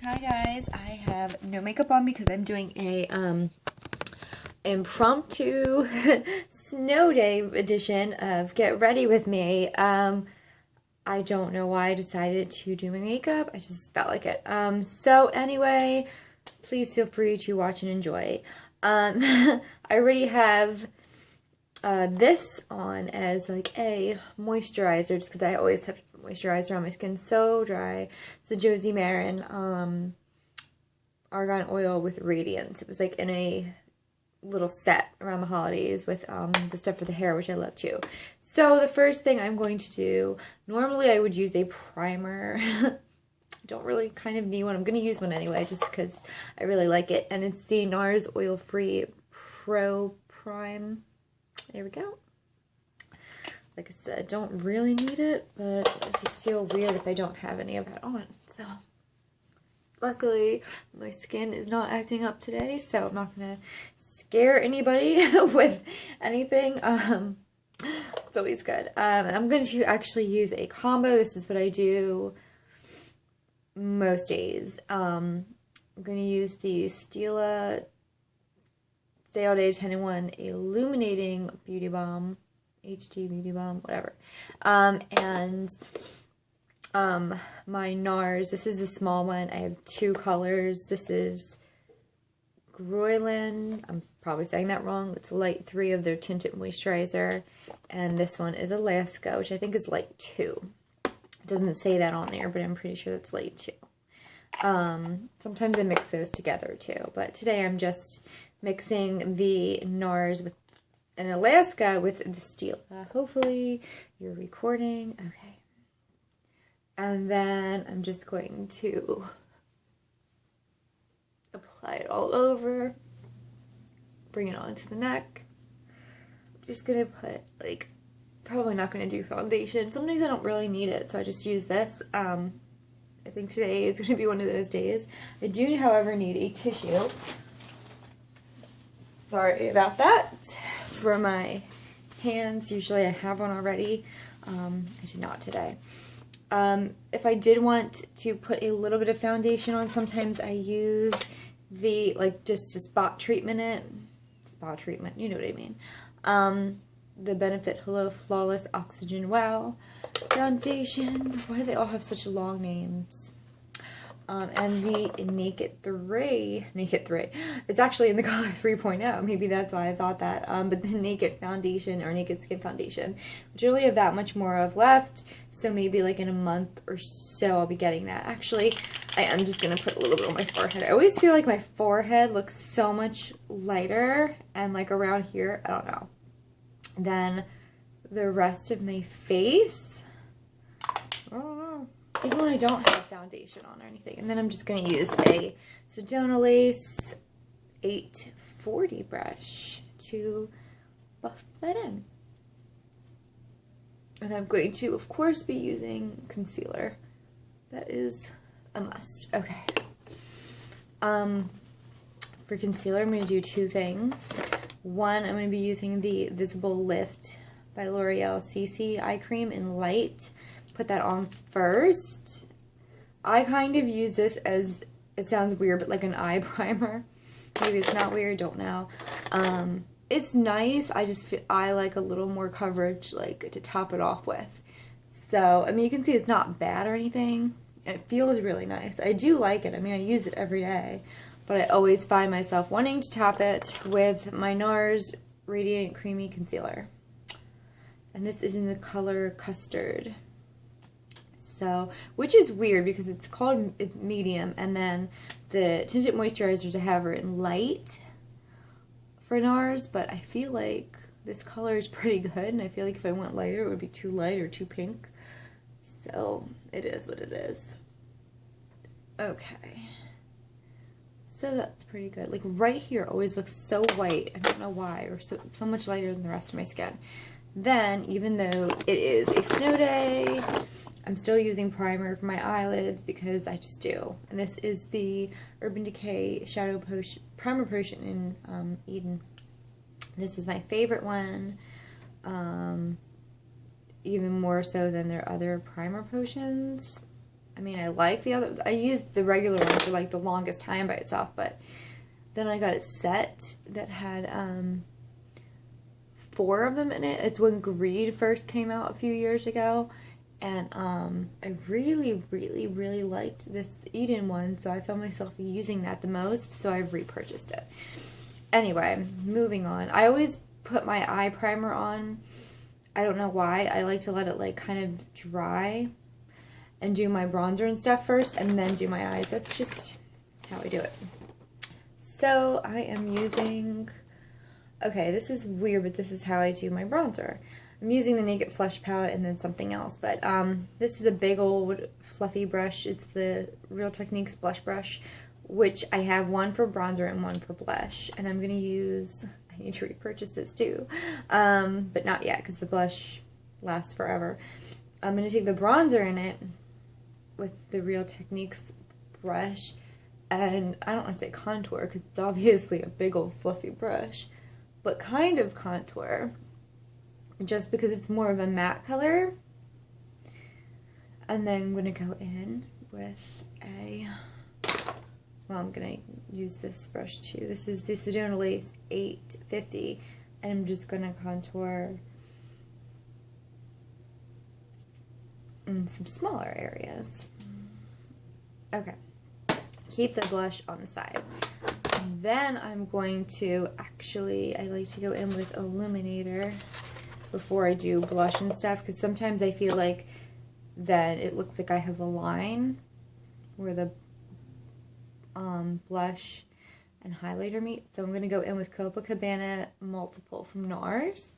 Hi guys, I have no makeup on because I'm doing a impromptu snow day edition of Get Ready With Me. I don't know why I decided to do my makeup. I just felt like it. So anyway, please feel free to watch and enjoy. I already have this on as like a moisturizer just because I always have moisturizer on my skin so dry. It's the Josie Maran argan oil with radiance. It was like in a little set around the holidays with the stuff for the hair, which I love too. So the first thing I'm going to do, normally I would use a primer. I don't really kind of need one. I'm going to use one anyway just because I really like it. And it's the NARS Oil Free Pro Prime. There we go. Like I said, don't really need it, but I just feel weird if I don't have any of that on. So luckily, my skin is not acting up today, so I'm not going to scare anybody with anything. It's always good. I'm going to actually use a combo. This is what I do most days. I'm going to use the Stila Stay All Day 10-in-1 Illuminating Beauty Balm, HD Beauty Balm, whatever. My NARS, this is a small one. I have two colors. This is GRWM, I'm probably saying that wrong. It's light 3 of their tinted moisturizer. And this one is Alaska, which I think is light 2. It doesn't say that on there, but I'm pretty sure it's light 2. Sometimes I mix those together too. But today I'm just mixing the NARS with an Alaska with the stila. Hopefully you're recording. Okay. And then I'm just going to apply it all over. Bring it onto the neck. I'm just going to put, like, probably not going to do foundation. Some days I don't really need it, so I just use this. I think today is going to be one of those days. I do, however, need a tissue. Sorry about that. For my hands, usually I have one already. I did not today. If I did want to put a little bit of foundation on, sometimes I use the, like, just to spot treatment it. Spot treatment, you know what I mean. The Benefit Hello Flawless Oxygen Wow Foundation. Why do they all have such long names? And the Naked 3, it's actually in the color 3.0, maybe that's why I thought that, but the Naked Foundation, or Naked Skin Foundation, which I really have that much more of left, so maybe like in a month or so I'll be getting that. Actually, I am just going to put a little bit on my forehead. I always feel like my forehead looks so much lighter, and like around here, I don't know, than the rest of my face. I don't know. Even when I don't have foundation on or anything. And then I'm just going to use a Sedona Lace 840 brush to buff that in. And I'm going to, of course, be using concealer. That is a must. Okay. For concealer, I'm going to do two things. One, I'm going to be using the Visible Lift by L'Oreal CC Eye Cream in Light. Put that on first. I kind of use this as, it sounds weird, but like an eye primer. Maybe it's not weird, don't know. It's nice. I just feel I like a little more coverage, like, to top it off with. So, I mean, you can see it's not bad or anything. And it feels really nice. I do like it. I mean, I use it every day. But I always find myself wanting to top it with my NARS Radiant Creamy Concealer. And this is in the color Custard. So, which is weird because it's called medium, and then the tinted moisturizers I have are in light for NARS, but I feel like this color is pretty good, and I feel like if I went lighter it would be too light or too pink. So, it is what it is. Okay. So that's pretty good. Like right here always looks so white. I don't know why, or so much lighter than the rest of my skin. Then, even though it is a snow day, I'm still using primer for my eyelids because I just do. And this is the Urban Decay Shadow Potion, Primer Potion in Eden. This is my favorite one, even more so than their other primer potions. I mean, I like the other, I used the regular one for like the longest time by itself, but then I got a set that had 4 of them in it. It's when Greed first came out a few years ago, and I really, really, really liked this Eden one, so I found myself using that the most, so I've repurchased it. Anyway, moving on. I always put my eye primer on. I don't know why. I like to let it like kind of dry and do my bronzer and stuff first, and then do my eyes. That's just how I do it. So I am using, okay, this is weird, but this is how I do my bronzer. I'm using the Naked Flush palette and then something else, but this is a big old fluffy brush. It's the Real Techniques blush brush, which I have one for bronzer and one for blush, and I'm going to use, I need to repurchase this too, but not yet because the blush lasts forever. I'm going to take the bronzer in it with the Real Techniques brush, and I don't want to say contour because it's obviously a big old fluffy brush, but kind of contour, just because it's more of a matte color. And then I'm going to go in with a, well, I'm going to use this brush too. This is the Sedona Lace 850, and I'm just going to contour in some smaller areas. Okay. Keep the blush on the side. Then I'm going to, actually, I like to go in with Illuminator before I do blush and stuff, because sometimes I feel like then it looks like I have a line where the blush and highlighter meet. So I'm going to go in with Copacabana Multiple from NARS.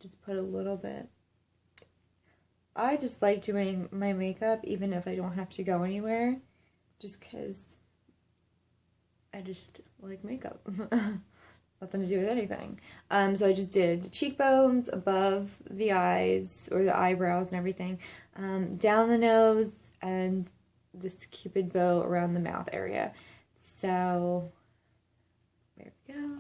Just put a little bit. I just like doing my makeup even if I don't have to go anywhere, just because I just like makeup. Nothing to do with anything. So I just did the cheekbones, above the eyes, or the eyebrows and everything, down the nose, and this cupid bow around the mouth area. So, there we go.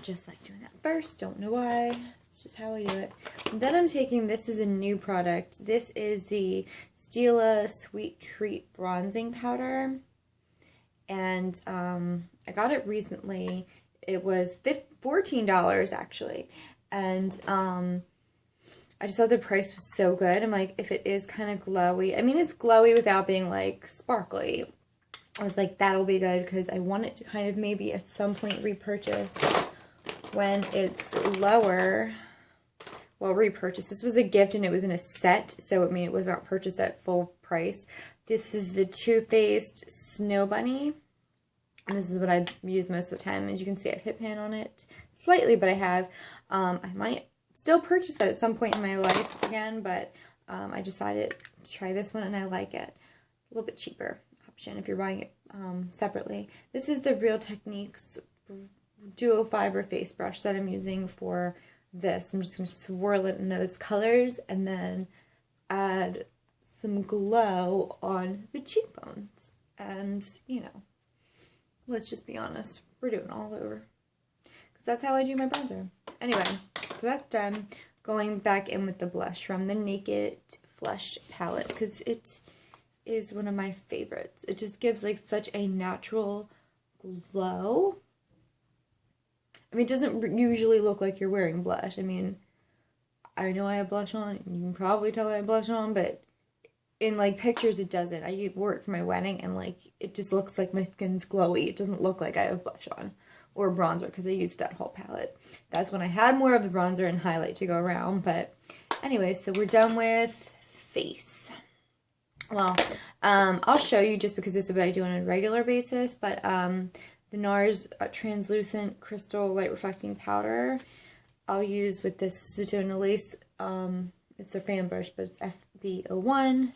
Just like doing that first, don't know why. It's just how I do it. And then I'm taking, this is a new product. This is the Stila Sweet Treat Bronzing Powder. And I got it recently. It was $14 actually, and I just thought the price was so good. I'm like, if it is kind of glowy, I mean, it's glowy without being like sparkly. I was like, that'll be good, because I want it to kind of maybe at some point repurchase when it's lower. Well, repurchase. This was a gift and it was in a set, so I mean it was not purchased at full price. This is the Too Faced Snow Bunny, and this is what I use most of the time. As you can see, I have hip pan on it slightly, but I have. I might still purchase that at some point in my life again, but I decided to try this one and I like it. A little bit cheaper option if you're buying it separately. This is the Real Techniques Duo Fiber Face Brush that I'm using for this. I'm just going to swirl it in those colors and then add some glow on the cheekbones. And, you know, let's just be honest, we're doing all over. Because that's how I do my bronzer. Anyway, so that's done. Going back in with the blush from the Naked Flush palette, because it is one of my favorites. It just gives like such a natural glow. I mean, it doesn't usually look like you're wearing blush. I mean, I know I have blush on. You can probably tell I have blush on, but in, like, pictures it doesn't. I wore it for my wedding, and, like, it just looks like my skin's glowy. It doesn't look like I have blush on. Or bronzer, because I used that whole palette. That's when I had more of the bronzer and highlight to go around. But, anyway, so we're done with face. Well, I'll show you just because this is what I do on a regular basis, but, the NARS Translucent Crystal Light Reflecting Powder I'll use with this Sedona Lace. It's a fan brush, but it's FB01.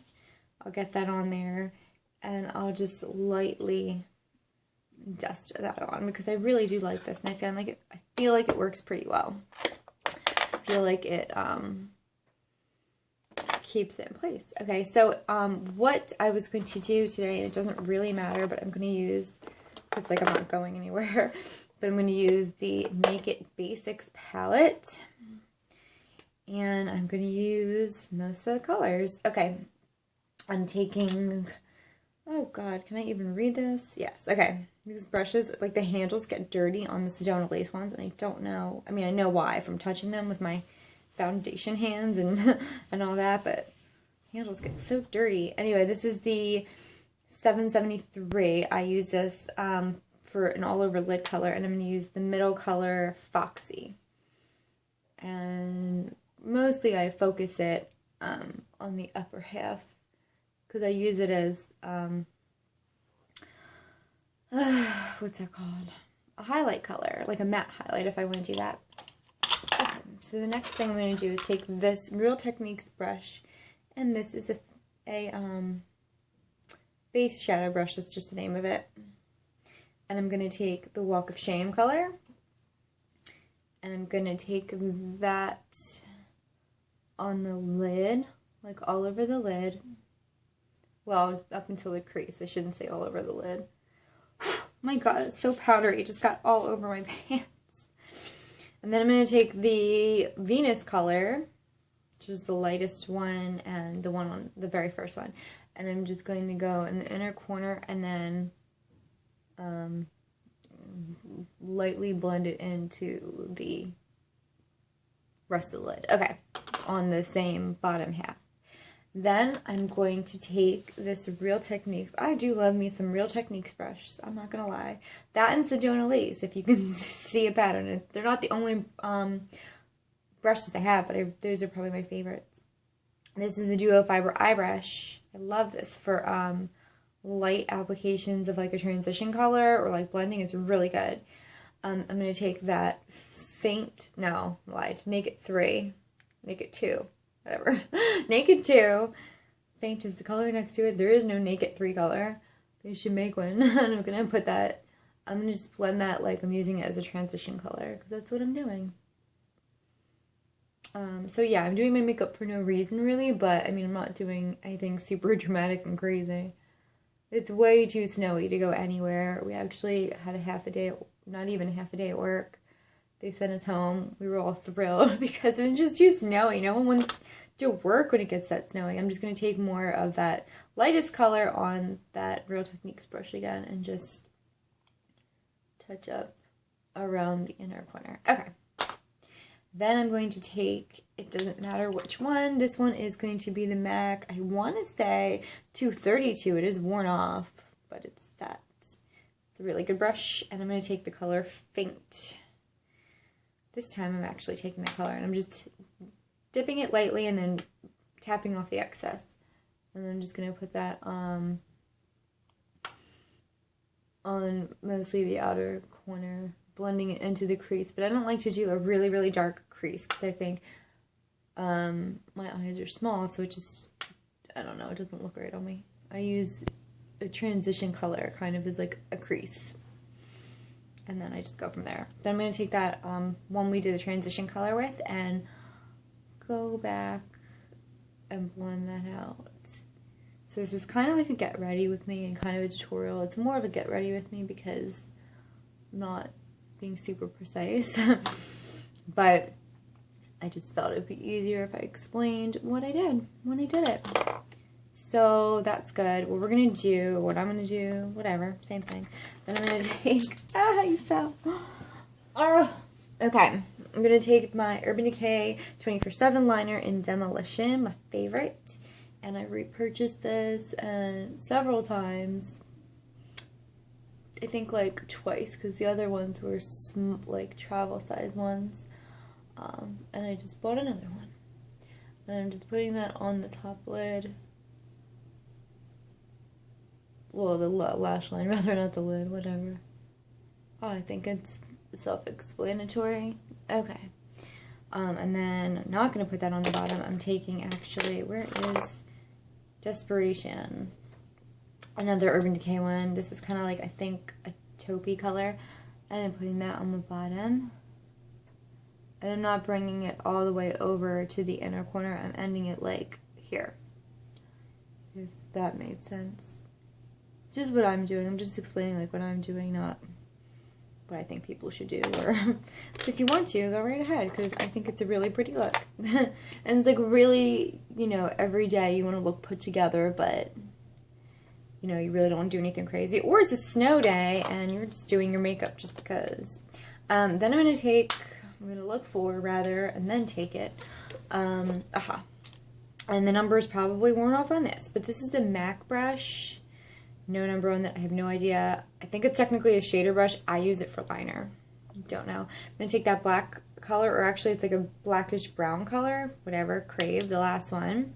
I'll get that on there, and I'll just lightly dust that on because I really do like this, and I feel like it works pretty well. I feel like it keeps it in place. Okay, so what I was going to do today, and it doesn't really matter, but I'm going to use, it's like I'm not going anywhere, but I'm going to use the Naked Basics palette, and I'm going to use most of the colors. Okay, I'm taking, oh god, can I even read this? Yes, okay. These brushes, like the handles get dirty on the Sedona Lace ones, and I don't know, I mean, I know why from touching them with my foundation hands and, and all that, but handles get so dirty. Anyway, this is the 773. I use this for an all-over lid color, and I'm going to use the middle color Foxy. And mostly I focus it on the upper half, because I use it as, what's that called? A highlight color, like a matte highlight if I want to do that. Okay, so the next thing I'm going to do is take this Real Techniques brush, and this is a base shadow brush, that's just the name of it. And I'm going to take the Walk of Shame color, and I'm going to take that on the lid, like all over the lid. Well, up until the crease. I shouldn't say all over the lid. My god, it's so powdery. It just got all over my pants. And then I'm going to take the Venus color, which is the lightest one, and the one on the very first one. And I'm just going to go in the inner corner and then lightly blend it into the rest of the lid. Okay, on the same bottom half. Then I'm going to take this Real Techniques. I do love me some Real Techniques brushes, I'm not going to lie. That and Sedona Lace, if you can see a pattern. They're not the only brushes I have, but those are probably my favorites. This is a Duo Fiber Eye Brush. I love this for light applications of like a transition color or like blending. It's really good. I'm going to take that Naked 3, Naked 2. Whatever. Naked 2. Faint is the color next to it. There is no Naked 3 color. They should make one. And I'm going to put that, I'm going to just blend that like I'm using it as a transition color, because that's what I'm doing. So yeah, I'm doing my makeup for no reason really, but I mean, I'm not doing anything super dramatic and crazy. It's way too snowy to go anywhere. We actually had not even a half a day at work. They sent us home. We were all thrilled because it was just too snowy. No one wants to work when it gets that snowy. I'm just going to take more of that lightest color on that Real Techniques brush again and just touch up around the inner corner. Okay. Then I'm going to take, it doesn't matter which one. This one is going to be the MAC, I want to say 232. It is worn off, but it's that. It's a really good brush. And I'm going to take the color Faint. This time I'm actually taking the color and I'm just dipping it lightly and then tapping off the excess. And then I'm just going to put that on mostly the outer corner, blending it into the crease. But I don't like to do a really, really dark crease because I think my eyes are small, so it just, I don't know, it doesn't look right on me. I use a transition color kind of as like a crease. And then I just go from there. Then I'm going to take that one we did the transition color with and go back and blend that out. So this is kind of like a get ready with me and kind of a tutorial. It's more of a get ready with me because I'm not being super precise. But I just felt it would be easier if I explained what I did when I did it. So that's good. What we're going to do, what I'm going to do, whatever, same thing. Then I'm going to take, you fell. Okay, I'm going to take my Urban Decay 24/7 liner in Demolition, my favorite. And I repurchased this several times. I think like twice, because the other ones were like travel size ones. And I just bought another one. And I'm just putting that on the top lid. Well, the lash line, rather, not the lid, whatever. Oh, I think it's self-explanatory. Okay. And then I'm not going to put that on the bottom. I'm taking, actually, where is Desperation? Another Urban Decay one. This is kind of like, I think, a taupey color. And I'm putting that on the bottom. And I'm not bringing it all the way over to the inner corner. I'm ending it like here. If that made sense. Just what I'm doing. I'm just explaining like what I'm doing, not what I think people should do, or if you want to, go right ahead, because I think it's a really pretty look. And it's like really, you know, every day you want to look put together, but you know, you really don't want to do anything crazy. Or it's a snow day and you're just doing your makeup just because. Then I'm going to look for, rather, and then take it. And the number is probably worn off on this, but this is the MAC brush. No number on that. I have no idea. I think it's technically a shader brush. I use it for liner. Don't know. I'm going to take that black color, or actually it's like a blackish brown color. Whatever. Crave, the last one.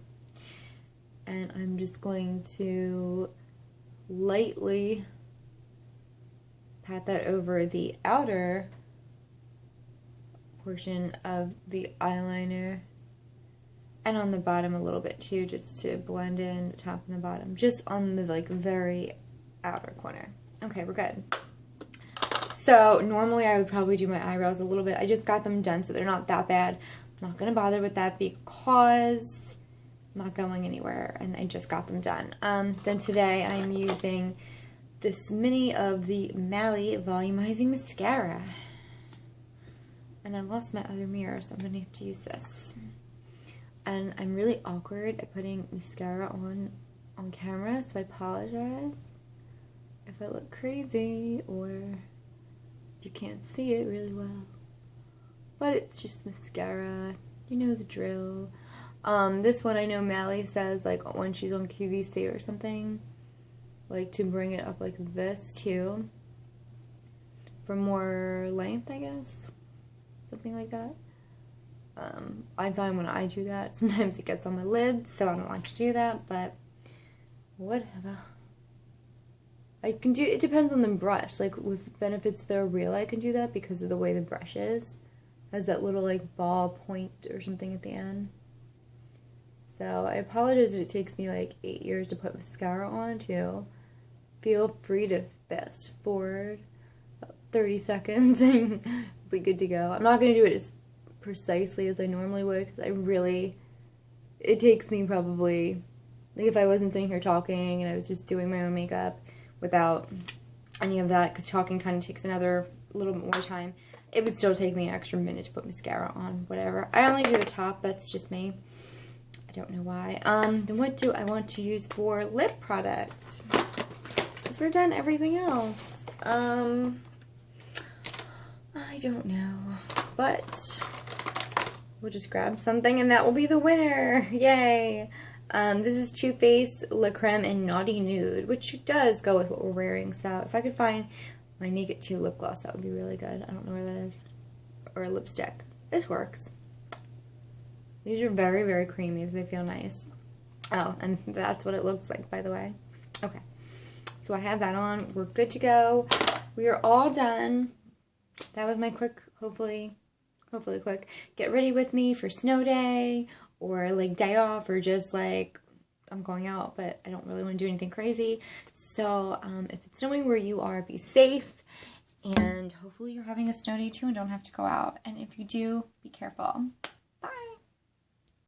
And I'm just going to lightly pat that over the outer portion of the eyeliner. And on the bottom a little bit too, just to blend in the top and the bottom. Just on the like very outer corner. Okay, we're good. So normally I would probably do my eyebrows a little bit. I just got them done so they're not that bad. I'm not going to bother with that because I'm not going anywhere and I just got them done. Then today I'm using this mini of the Mally Volumizing Mascara. And I lost my other mirror, so I'm going to have to use this. And I'm really awkward at putting mascara on camera, so I apologize if I look crazy or if you can't see it really well. But it's just mascara. You know the drill. This one I know Mally says, like, when she's on QVC or something, like, to bring it up like this, too. For more length, I guess. Something like that. I find when I do that, sometimes it gets on my lids, so I don't like to do that, but whatever. I can do, it depends on the brush. Like, with Benefits They're Real, I can do that because of the way the brush is. It has that little, like, ball point or something at the end. So, I apologize that it takes me, like, 8 years to put mascara on, too. Feel free to fast forward about 30 seconds and be good to go. I'm not going to do it as precisely as I normally would, because it takes me probably, like, if I wasn't sitting here talking and I was just doing my own makeup without any of that, because talking kind of takes another little bit more time, it would still take me an extra minute to put mascara on, whatever. I only do the top, that's just me. I don't know why. Then what do I want to use for lip product? Because we're done everything else. I don't know, but we'll just grab something and that will be the winner. Yay! This is Too Faced La Creme in Naughty Nude, which does go with what we're wearing. So if I could find my Naked 2 lip gloss, that would be really good. I don't know where that is. Or a lipstick. This works. These are very, very creamy, so they feel nice. Oh, and that's what it looks like, by the way. Okay. So I have that on. We're good to go. We are all done. That was my quick, hopefully quick, get ready with me for snow day, or like day off, or just like, I'm going out, but I don't really want to do anything crazy. So, if it's snowing where you are, be safe, and hopefully you're having a snow day too and don't have to go out. And if you do, be careful. Bye!